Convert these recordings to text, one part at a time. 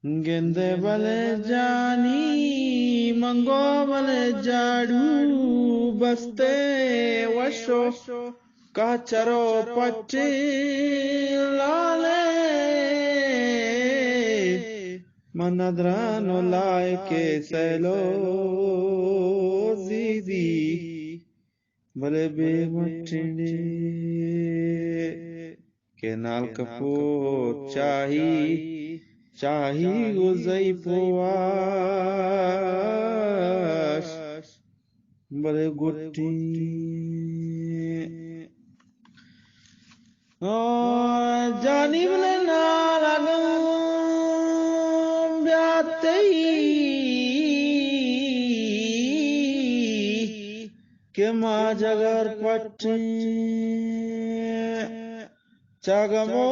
गेंदे बले जानी मंगो बले जाड़ू बस्ते वशो काचरो पट्टी लाले मनद्रानो लाए के सैलो जीजी बले बेमटने के नाल कपो चाही गुजई पुआश बले गुट्टी जानी बले नालगम ब्यातई के माँ जगर पट्टी चागमो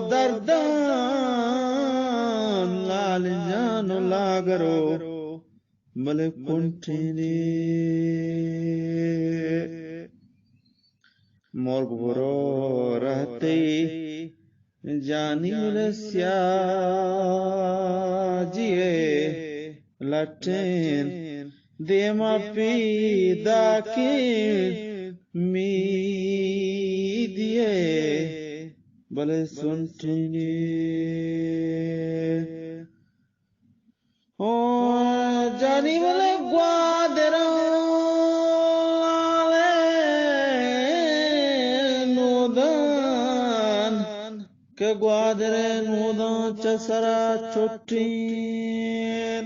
दर्दन लाल जानो लागरो बले कुंठिने मोर गुबरो रहते जानी बले जिए लटेन देमा पीदा के मी दिए बले सुनटिने ओ जानी बले ग्वादरा नोदन के ग्वादरे नोदन चसरा चोटीन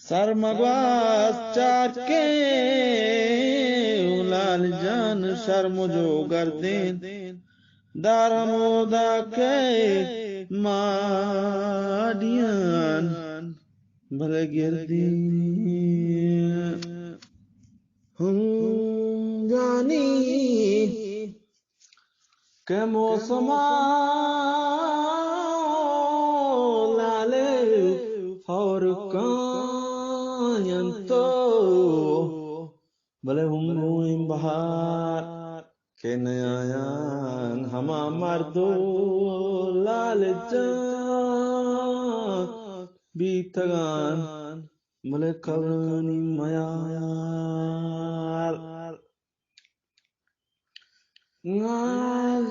सरमगवास चाके लाल जान शर्मजो गर्दीन दारमोदा के माडियन भले गिरदीन जानी के मौसमा लाले और कायंतो भले हुम बहार के नयान हमा मर्दो लाल जान बीतगान भले कवनी मयार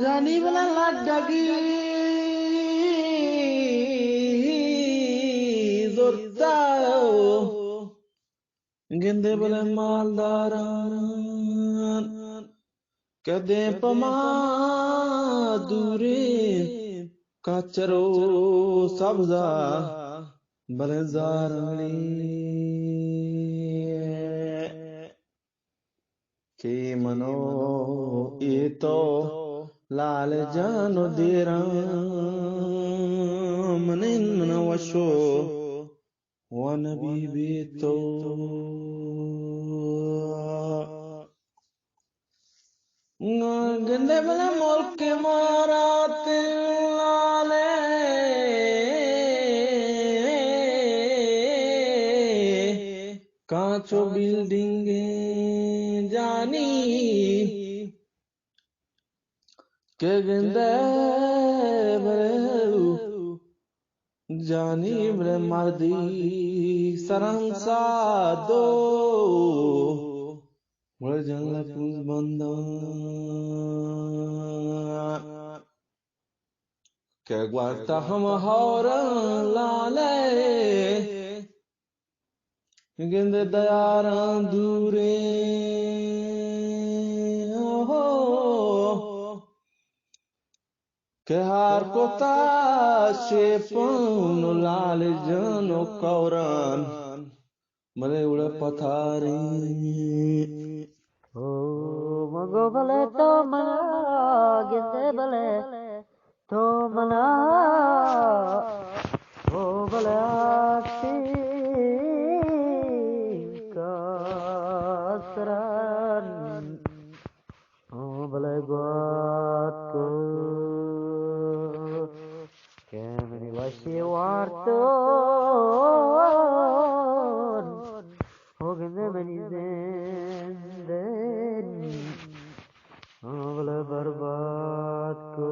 जानी बला लाडगी जोरता गेंदे बले मालदारान कदे पमा दूरे काचरो सब्जा बले जारली के मनो ये तो लाल जानो देरा मनिन वशो वन बीबी तो गंदे बले मोल के माराते लाले कांचो बिल्डिंग जानी के गंदे बले जानी बले मर्दी सरंसा दो बड़े जंगल पूज बंदा के ग्वाता हम हौर लाले गेंदे दयारा दूरे हो के हार को ताशे पौन लाल जनो कौरान मले उड़े पथारी ओ मगो बले तो मना गिंदे बले तो मना ओ बले आती कासरन ओ बले गोत को केमनी वशी वार्तो हो गिंदे मनी जिंदे बले बर्बाद को